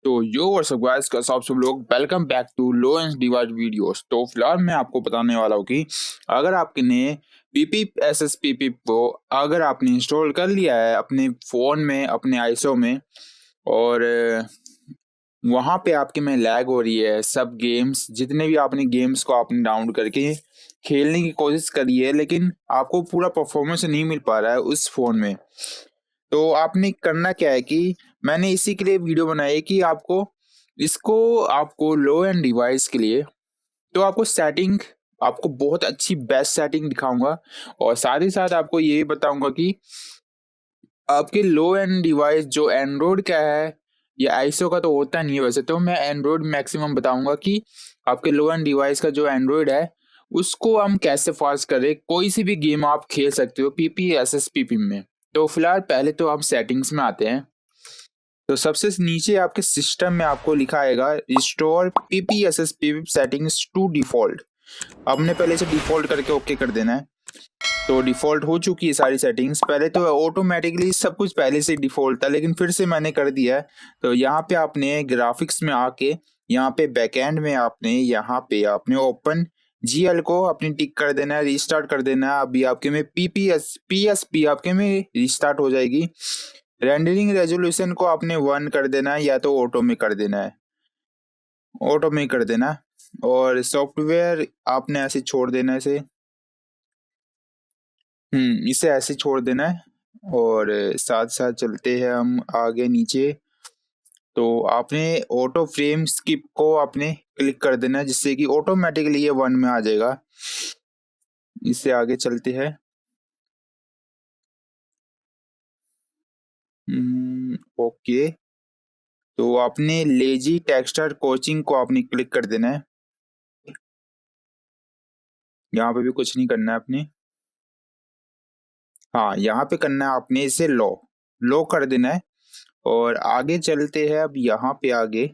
तो यो WhatsApp guys, कैसे आप सब लोग। Welcome back to low end device videos. तो फिलहाल मैं आपको बताने वाला हूँ कि अगर आपने पीपी को अगर आपने इंस्टॉल कर लिया है अपने फ़ोन में, अपने आईसो में, और वहाँ पे आपके में लैग हो रही है, सब गेम्स जितने भी आपने गेम्स को आपने डाउनलोड करके खेलने की कोशिश करी है, लेकिन आपको पूरा परफॉर्मेंस नहीं मिल पा रहा है उस फ़ोन में। तो आपने करना क्या है कि मैंने इसी के लिए वीडियो बनाई है कि आपको लो एंड डिवाइस के लिए, तो आपको सेटिंग, आपको बहुत अच्छी बेस्ट सेटिंग दिखाऊंगा। और साथ ही साथ आपको ये भी बताऊंगा कि आपके लो एंड डिवाइस जो एंड्रॉयड का है, या आईएसओ का तो होता नहीं है वैसे, तो मैं एंड्रॉयड मैक्सिमम बताऊंगा कि आपके लो एंड डिवाइस का जो एंड्रॉयड है उसको हम कैसे फास्ट करें। कोई सी भी गेम आप खेल सकते हो पीपी में। तो फिलहाल पहले तो हम सेटिंग्स में आते हैं। तो सबसे नीचे आपके सिस्टम में आपको लिखा आएगा रिस्टोर पीपीएसएसपी सेटिंग्स टू डिफॉल्ट। हमने पहले से डिफॉल्ट करके ओके कर देना है। तो डिफॉल्ट हो चुकी है सारी सेटिंग्स। पहले तो ऑटोमेटिकली सब कुछ पहले से डिफॉल्ट था, लेकिन फिर से मैंने कर दिया है। तो यहाँ पे आपने ग्राफिक्स में आके, यहाँ पे बैकएंड में आपने ओपन जीएल को अपनी टिक कर देना है, रीस्टार्ट कर देना है। अभी आपके में पीएसपी आपके में रीस्टार्ट हो जाएगी। रेंडरिंग रेजोल्यूशन को आपने 1 कर देना है, या तो ऑटो में कर देना है, ऑटो में कर देना है। और सॉफ्टवेयर आपने ऐसे छोड़ देना है इसे, इसे ऐसे छोड़ देना है। और साथ साथ चलते हैं हम आगे नीचे। तो आपने ऑटो फ्रेम स्किप को आपने क्लिक कर देना है, जिससे कि ऑटोमेटिकली ये 1 में आ जाएगा। इससे आगे चलते हैं। ओके। तो आपने लेजी टेक्सचर कोचिंग को आपने क्लिक कर देना है। यहाँ पे भी कुछ नहीं करना है आपने। हाँ, यहाँ पे करना है आपने इसे लो लो कर देना है। और आगे चलते हैं। अब यहाँ पे आगे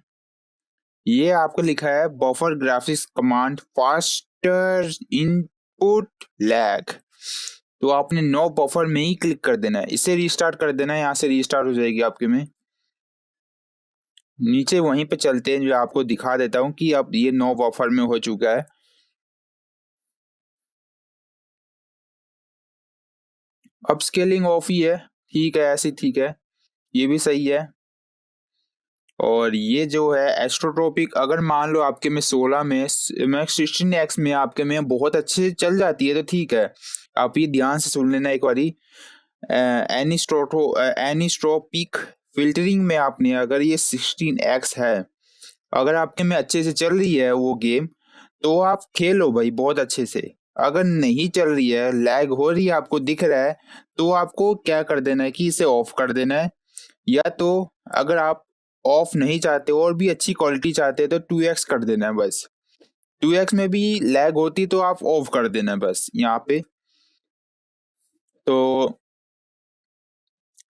ये आपको लिखा है buffer graphics command faster input lag. तो आपने नो बफर में ही क्लिक कर देना है, इसे रीस्टार्ट कर देना है। यहाँ से रीस्टार्ट हो जाएगी आपके में। नीचे वहीं पे चलते हैं, जो आपको दिखा देता हूँ कि अब ये नो बफर में हो चुका है। अब स्केलिंग ऑफ ही है, ठीक है, ऐसे ठीक है, ये भी सही है। और ये जो है एस्ट्रोट्रोपिक, अगर मान लो आपके में 16 में 16x में आपके में बहुत अच्छे से चल जाती है तो ठीक है। आप ये ध्यान से सुन लेना एक बारी। एनिस्ट्रोपिक फिल्टरिंग में आपने अगर ये 16x है, अगर आपके में अच्छे से चल रही है वो गेम, तो आप खेलो भाई बहुत अच्छे से। अगर नहीं चल रही है, लैग हो रही है, आपको दिख रहा है, तो आपको क्या कर देना है कि इसे ऑफ कर देना है। या तो अगर आप ऑफ नहीं चाहते और भी अच्छी क्वालिटी चाहते हैं तो 2x कर देना है बस। 2x में भी लैग होती तो आप ऑफ कर देना है बस यहाँ पे। तो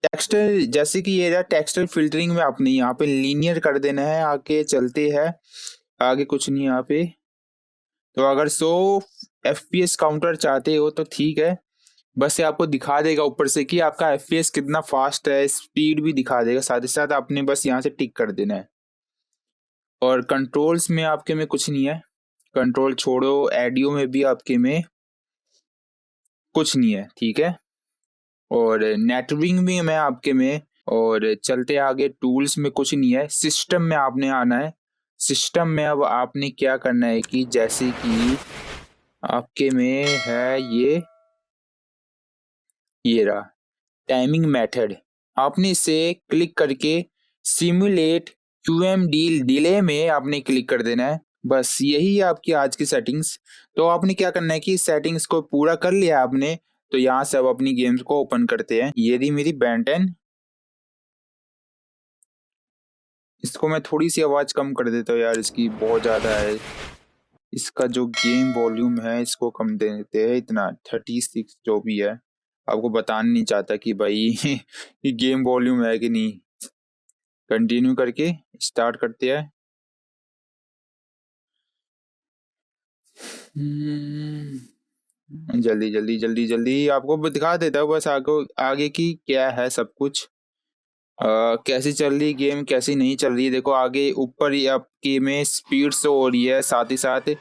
टेक्सचर, जैसे कि ये रहा टेक्सचर फिल्टरिंग में आपने यहाँ पे लीनियर कर देना है। आगे चलते हैं, आगे कुछ नहीं यहाँ पे। तो अगर 100 FPS काउंटर चाहते हो तो ठीक है, बस ये आपको दिखा देगा ऊपर से कि आपका FPS कितना फास्ट है, स्पीड भी दिखा देगा। साथ ही साथ आपने बस यहाँ से टिक कर देना है। और कंट्रोल्स में आपके में कुछ नहीं है, कंट्रोल छोड़ो। एडियो में भी आपके में कुछ नहीं है, ठीक है। और नेटवर्किंग में आपके में, और चलते आगे टूल्स में कुछ नहीं है। सिस्टम में आपने आना है। सिस्टम में अब आपने क्या करना है कि जैसे कि आपके में है ये रहा टाइमिंग मेथड। आपने इसे क्लिक करके सिमुलेट QMD डिले में आपने क्लिक कर देना है। बस यही है आपकी आज की सेटिंग्स। तो आपने क्या करना है कि सेटिंग्स को पूरा कर लिया आपने। तो यहाँ से अब अपनी गेम्स को ओपन करते हैं। ये रही मेरी Ben 10। इसको मैं थोड़ी सी आवाज कम कर देता हूँ यार, इसकी बहुत ज्यादा है। इसका जो गेम वॉल्यूम है इसको कम दे देते हैं, इतना 36 जो भी है। आपको बताना नहीं चाहता कि भाई ये गेम वॉल्यूम है कि नहीं। कंटिन्यू करके स्टार्ट करते हैं। जल्दी जल्दी जल्दी जल्दी आपको दिखा देता हूँ बस आगे आगे की क्या है सब कुछ। कैसी चल रही गेम, कैसी नहीं चल रही है। देखो आगे ऊपर ही आपकी में स्पीड शो हो रही है, साथ ही साथ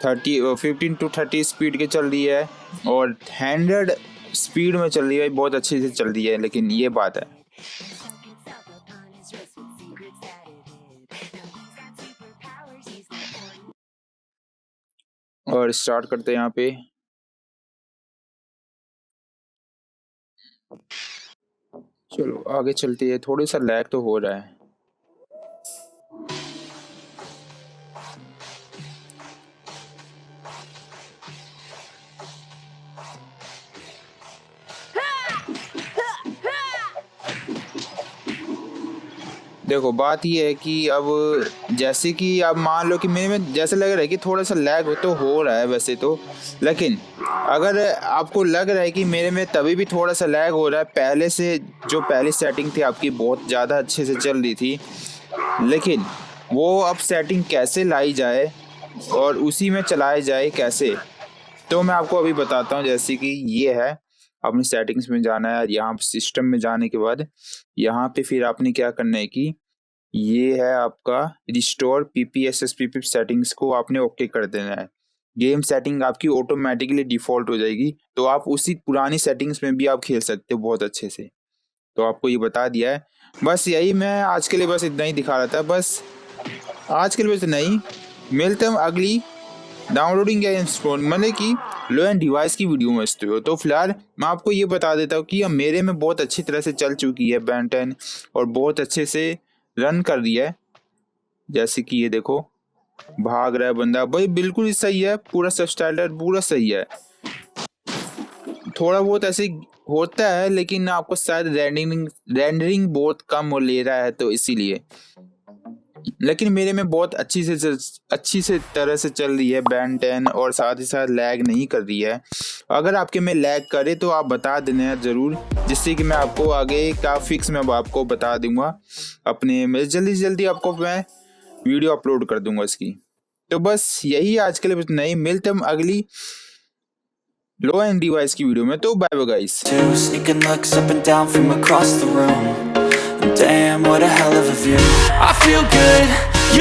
15 to 30 स्पीड के चल रही है और 100 स्पीड में चल रही है, बहुत अच्छे से चल रही है। लेकिन ये बात है, और स्टार्ट करते हैं यहाँ पे। चलो आगे चलते हैं, थोड़ी सा लैग तो हो रहा है। देखो बात ये है कि अब जैसे कि अब मान लो कि मेरे में जैसे लग रहा है कि थोड़ा सा लैग तो हो रहा है वैसे तो, लेकिन अगर आपको लग रहा है कि मेरे में तभी भी थोड़ा सा लैग हो रहा है, पहले से जो पहली सेटिंग थी आपकी बहुत ज़्यादा अच्छे से चल रही थी, लेकिन वो अब सेटिंग कैसे लाई जाए और उसी में चलाए जाए कैसे, तो मैं आपको अभी बताता हूँ। जैसे कि ये है, अपनी सेटिंग्स में जाना है, यहाँ सिस्टम में जाने के बाद यहाँ पे फिर आपने क्या करना है कि ये है आपका रिस्टोर PPSSPP सेटिंग्स को आपने ओके कर देना है। गेम सेटिंग आपकी ऑटोमेटिकली डिफॉल्ट हो जाएगी, तो आप उसी पुरानी सेटिंग्स में भी आप खेल सकते हो बहुत अच्छे से। तो आपको ये बता दिया है, बस यही मैं आज के लिए बस इतना ही दिखा रहा था। बस आज के लिए बस नहीं, मिलते हम अगली डाउनलोडिंग या इंस्टॉल मतलब कि लो एंड डिवाइस की वीडियो में इसते हो। तो फिलहाल मैं आपको ये बता देता हूँ कि अब मेरे में बहुत अच्छी तरह से चल चुकी है Ben 10 और बहुत अच्छे से रन कर रही है। जैसे कि ये देखो भाग रहा है बंदा भाई, बिल्कुल सही है, पूरा सब स्टैंडर्ड पूरा सही है। थोड़ा बहुत ऐसे होता है, लेकिन आपको शायद रेंडरिंग बहुत कम हो ले रहा है तो इसीलिए, लेकिन मेरे में बहुत अच्छी से तरह से चल रही है Ben 10 और साथ ही साथ लैग नहीं कर रही है। अगर आपके में लैग करे तो आप बता देना ज़रूर, जिससे कि मैं आपको आगे का फिक्स मैं आपको बता दूंगा अपने में, जल्दी से जल्दी आपको मैं वीडियो अपलोड कर दूंगा इसकी। तो बस यही आज के लिए, बस नहीं, मिलते हम अगली लो एंड डिवाइस की वीडियो में। तो bye bye guys. Sneaking looks up and down from across the room. Damn, what a hell of a view. I feel good.